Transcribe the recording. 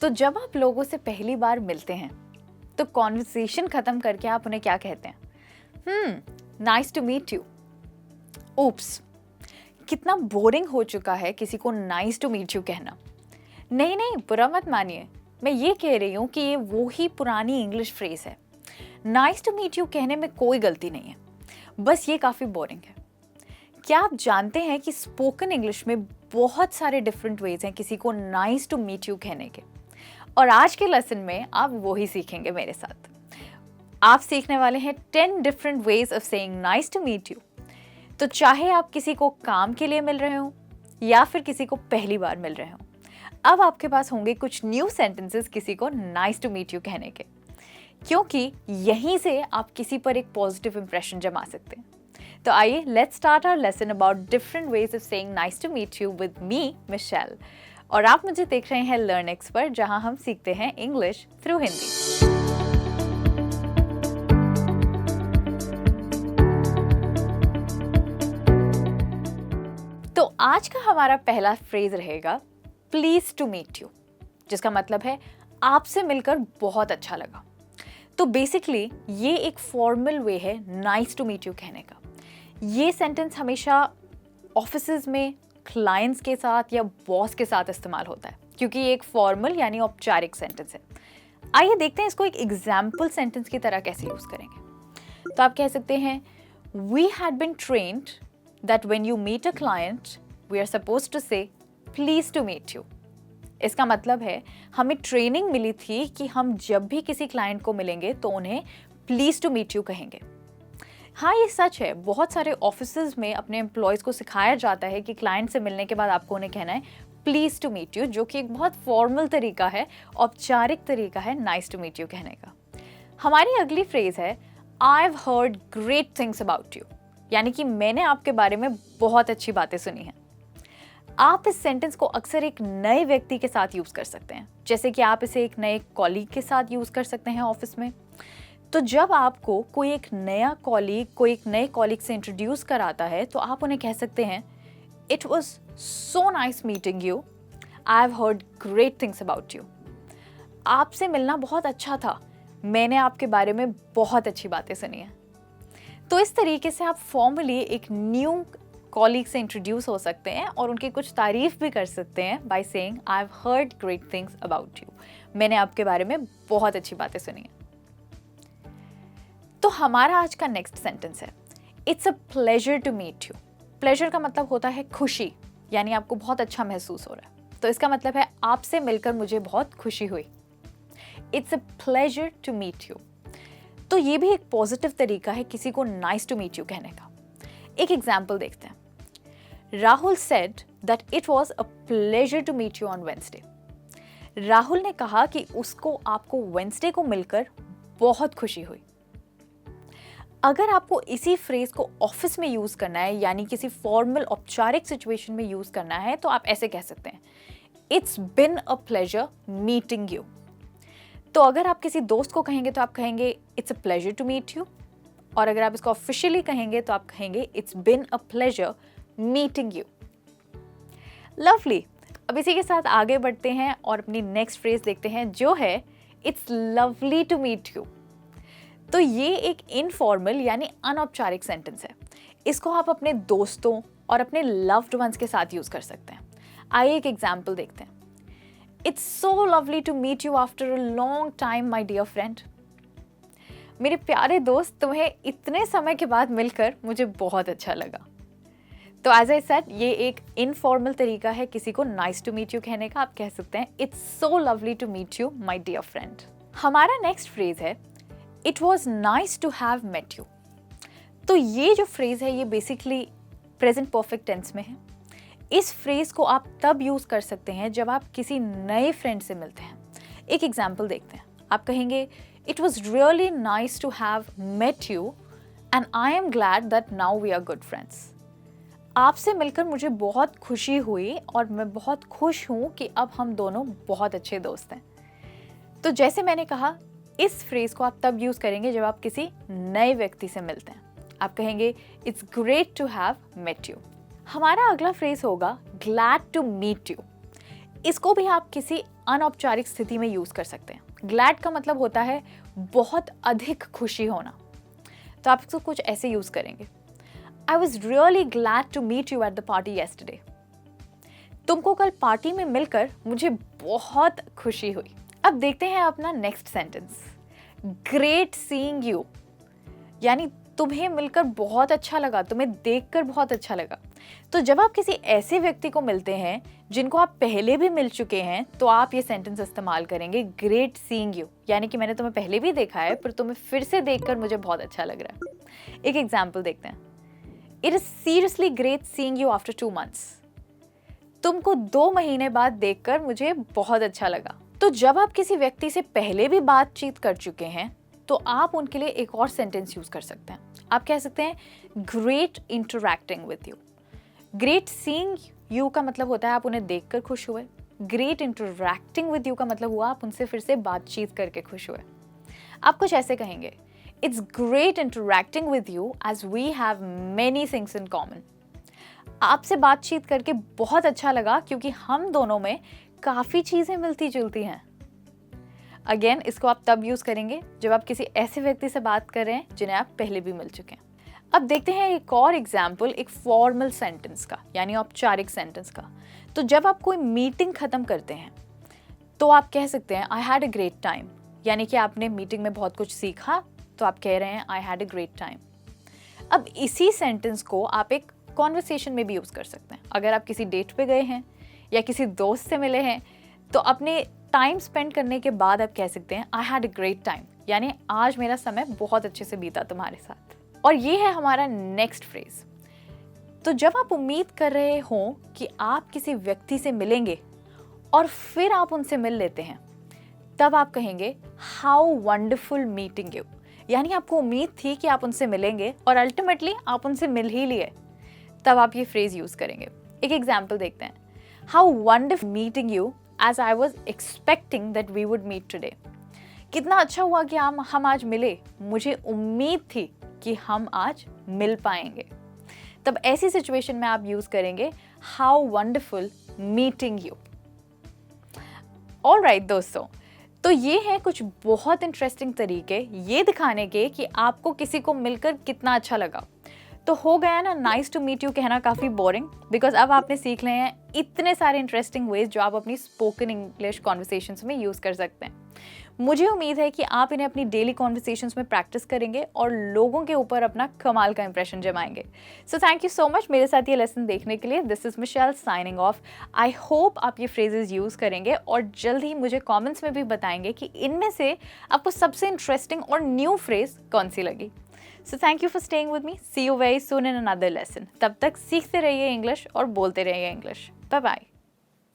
तो जब आप लोगों से पहली बार मिलते हैं तो कॉन्वर्सेशन खत्म करके आप उन्हें क्या कहते हैं? Nice to meet you. Oops, कितना बोरिंग हो चुका है किसी को नाइस टू मीट यू कहना। नहीं नहीं, बुरा मत मानिए, मैं ये कह रही हूँ कि ये वो ही पुरानी इंग्लिश फ्रेज है। नाइस टू मीट यू कहने में कोई गलती नहीं है, बस ये काफ़ी बोरिंग है। क्या आप जानते हैं कि स्पोकन इंग्लिश में बहुत सारे डिफरेंट वेज हैं किसी को नाइस टू मीट यू कहने के, और आज के लेसन में आप वो ही सीखेंगे मेरे साथ। आप सीखने वाले हैं 10 different ways of saying nice to meet you. तो चाहे आप किसी को काम के लिए मिल रहे हो या फिर किसी को पहली बार मिल रहे हो, अब आपके पास होंगे कुछ न्यू सेंटेंसेस किसी को नाइस टू मीट यू कहने के, क्योंकि यहीं से आप किसी पर एक पॉजिटिव इंप्रेशन जमा सकते हैं। तो आइए, let's start our lesson about different ways of saying nice to meet you with me, Michelle. और आप मुझे देख रहे हैं लर्निक्स पर, जहां हम सीखते हैं इंग्लिश थ्रू हिंदी। तो आज का हमारा पहला फ्रेज रहेगा प्लीज टू मीट यू, जिसका मतलब है आपसे मिलकर बहुत अच्छा लगा। तो बेसिकली ये एक फॉर्मल वे है नाइस टू मीट यू कहने का। ये सेंटेंस हमेशा ऑफिसेज में क्लाइंट्स के साथ या बॉस के साथ इस्तेमाल होता है, क्योंकि ये एक फॉर्मल यानी औपचारिक सेंटेंस है। आइए देखते हैं इसको एक एग्जाम्पल सेंटेंस की तरह कैसे यूज करेंगे। तो आप कह सकते हैं, we had been trained that when you meet a client we are supposed to say please to meet you. इसका मतलब है हमें ट्रेनिंग मिली थी कि हम जब भी किसी क्लाइंट को मिलेंगे तो उन्हें प्लीज टू मीट यू कहेंगे। हाँ, ये सच है, बहुत सारे ऑफिसेज में अपने एम्प्लॉयज़ को सिखाया जाता है कि क्लाइंट से मिलने के बाद आपको उन्हें कहना है प्लीज़ टू मीट यू, जो कि एक बहुत फॉर्मल तरीका है, औपचारिक तरीका है नाइस टू मीट यू कहने का। हमारी अगली फ्रेज है I have heard great things about you, यानी कि मैंने आपके बारे में बहुत अच्छी बातें सुनी हैं। आप इस सेंटेंस को अक्सर एक नए व्यक्ति के साथ यूज़ कर सकते हैं, जैसे कि आप इसे एक नए कॉलीग के साथ यूज़ कर सकते हैं ऑफिस में। तो जब आपको कोई एक नया कॉलीग कोई एक नए कॉलीग से इंट्रोड्यूस कराता है तो आप उन्हें कह सकते हैं it was so nice meeting you, I have heard great things about you. आपसे मिलना बहुत अच्छा था, मैंने आपके बारे में बहुत अच्छी बातें सुनी हैं। तो इस तरीके से आप फॉर्मली एक न्यू कॉलीग से इंट्रोड्यूस हो सकते हैं और उनकी कुछ तारीफ भी कर सकते हैं by saying I have heard great things about you, मैंने आपके बारे में बहुत अच्छी बातें सुनी हैं। तो हमारा आज का नेक्स्ट सेंटेंस है it's a pleasure to meet you. Pleasure का मतलब होता है खुशी, यानी आपको बहुत अच्छा महसूस हो रहा है। तो इसका मतलब है आपसे मिलकर मुझे बहुत खुशी हुई। It's a pleasure to meet you. तो ये भी एक पॉजिटिव तरीका है किसी को नाइस टू मीट यू कहने का। एक एग्जाम्पल देखते हैं। Rahul said that it was a pleasure to meet you on Wednesday. Rahul ने कहा कि उसको आपको वेंसडे को मिलकर बहुत खुशी हुई। अगर आपको इसी फ्रेज को ऑफिस में यूज करना है, यानी किसी फॉर्मल औपचारिक सिचुएशन में यूज करना है, तो आप ऐसे कह सकते हैं it's been a pleasure meeting you. तो अगर आप किसी दोस्त को कहेंगे तो आप कहेंगे it's a pleasure to meet you, और अगर आप इसको ऑफिशियली कहेंगे तो आप कहेंगे it's been a pleasure meeting you. Lovely. अब इसी के साथ आगे बढ़ते हैं और अपनी नेक्स्ट फ्रेज देखते हैं, जो है it's lovely to meet you. तो ये एक इनफॉर्मल यानी अनौपचारिक सेंटेंस है। इसको आप अपने दोस्तों और अपने लव्ड वंस के साथ यूज कर सकते हैं। आइए एक एग्जाम्पल देखते हैं। It's so lovely to meet you after a long time my dear friend. मेरे प्यारे दोस्त, तुम्हें इतने समय के बाद मिलकर मुझे बहुत अच्छा लगा। तो एज आई सेड, ये एक इनफॉर्मल तरीका है किसी को नाइस टू मीट यू कहने का। आप कह सकते हैं it's so lovely to meet you my dear friend. हमारा नेक्स्ट फ्रेज है it was nice to have met you. तो ये जो फ्रेज है ये बेसिकली प्रेजेंट परफेक्ट टेंस में है। इस फ्रेज को आप तब यूज कर सकते हैं जब आप किसी नए फ्रेंड से मिलते हैं। एक एग्जाम्पल देखते हैं। आप कहेंगे it was really nice to have met you and I am glad that now we are good friends. आपसे मिलकर मुझे बहुत खुशी हुई और मैं बहुत खुश हूँ कि अब हम दोनों बहुत अच्छे दोस्त हैं। तो जैसे मैंने कहा, इस फ्रेज को आप तब यूज करेंगे जब आप किसी नए व्यक्ति से मिलते हैं। आप कहेंगे it's great to have met you. हमारा अगला फ्रेज होगा ग्लैड टू मीट यू। इसको भी आप किसी अनौपचारिक स्थिति में यूज कर सकते हैं। ग्लैड का मतलब होता है बहुत अधिक खुशी होना, तो आप इसको कुछ ऐसे यूज करेंगे, I was really glad to meet you at the party yesterday. तुमको कल पार्टी में मिलकर मुझे बहुत खुशी हुई। अब देखते हैं अपना next sentence, great seeing you, यानी तुम्हें मिलकर बहुत अच्छा लगा, तुम्हें देखकर बहुत अच्छा लगा। तो जब आप किसी ऐसे व्यक्ति को मिलते हैं जिनको आप पहले भी मिल चुके हैं, तो आप ये सेंटेंस इस्तेमाल करेंगे, ग्रेट सीइंग यू, यानी कि मैंने तुम्हें पहले भी देखा है पर तुम्हें फिर से देखकर मुझे बहुत अच्छा लग रहा है। एक एग्जाम्पल देखते हैं, it is seriously great seeing you after 2 months। तुमको 2 महीने बाद देखकर मुझे बहुत अच्छा लगा। तो जब आप किसी व्यक्ति से पहले भी बातचीत कर चुके हैं, तो आप उनके लिए एक और सेंटेंस यूज कर सकते हैं। आप कह सकते हैं great interacting with you. Great seeing you का मतलब होता है आप उन्हें देखकर खुश हुए। ग्रेट इंटरैक्टिंग विद यू का मतलब हुआ आप उनसे फिर से बातचीत करके खुश हुए। आप कुछ ऐसे कहेंगे, it's great interacting with you as we have many things in common. आपसे बातचीत करके बहुत अच्छा लगा क्योंकि हम दोनों में काफ़ी चीज़ें मिलती जुलती हैं। अगेन, इसको आप तब यूज़ करेंगे जब आप किसी ऐसे व्यक्ति से बात कर रहे हैं जिन्हें आप पहले भी मिल चुके हैं। अब देखते हैं एक और एग्जाम्पल, एक फॉर्मल सेंटेंस का, यानी औपचारिक सेंटेंस का। तो जब आप कोई मीटिंग ख़त्म करते हैं तो आप कह सकते हैं I had a great time, यानी कि आपने मीटिंग में बहुत कुछ सीखा, तो आप कह रहे हैं I had a great time. अब इसी सेंटेंस को आप एक कॉन्वर्सेशन में भी यूज़ कर सकते हैं। अगर आप किसी डेट पे गए हैं या किसी दोस्त से मिले हैं, तो अपने टाइम स्पेंड करने के बाद आप कह सकते हैं I had a great time, यानी आज मेरा समय बहुत अच्छे से बीता तुम्हारे साथ। और ये है हमारा नेक्स्ट फ्रेज। तो जब आप उम्मीद कर रहे हो कि आप किसी व्यक्ति से मिलेंगे और फिर आप उनसे मिल लेते हैं, तब आप कहेंगे हाउ वंडरफुल मीटिंग यू, यानी आपको उम्मीद थी कि आप उनसे मिलेंगे और अल्टीमेटली आप उनसे मिल ही लिए, तब आप ये फ्रेज यूज करेंगे। एक एग्जाम्पल देखते हैं, how wonderful meeting you as I was expecting that we would meet today. कितना अच्छा हुआ कि हम आज मिले, मुझे उम्मीद थी कि हम आज मिल पाएंगे। तब ऐसी सिचुएशन में आप यूज करेंगे how wonderful meeting you. Alright दोस्तों, तो ये है कुछ बहुत इंटरेस्टिंग तरीके ये दिखाने के कि आपको किसी को मिलकर कितना अच्छा लगा। तो हो गया ना नाइस टू मीट यू कहना काफ़ी बोरिंग, बिकॉज अब आपने सीख लिए हैं इतने सारे इंटरेस्टिंग वेज जो आप अपनी स्पोकन इंग्लिश कॉन्वर्सेशंस में यूज़ कर सकते हैं। मुझे उम्मीद है कि आप इन्हें अपनी डेली कॉन्वर्सेशंस में प्रैक्टिस करेंगे और लोगों के ऊपर अपना कमाल का इंप्रेशन जमाएंगे। So thank you so much मेरे साथ ये लेसन देखने के लिए। This is Michelle signing off. I hope आप ये फ्रेजेस यूज़ करेंगे और जल्द ही मुझे कॉमेंट्स में भी बताएंगे कि इनमें से आपको सबसे इंटरेस्टिंग और न्यू फ्रेज कौन सी लगी। So thank you for staying with me. See you very soon in another lesson. तब तक सीखते रहिए इंग्लिश और बोलते रहिए इंग्लिश। Bye bye.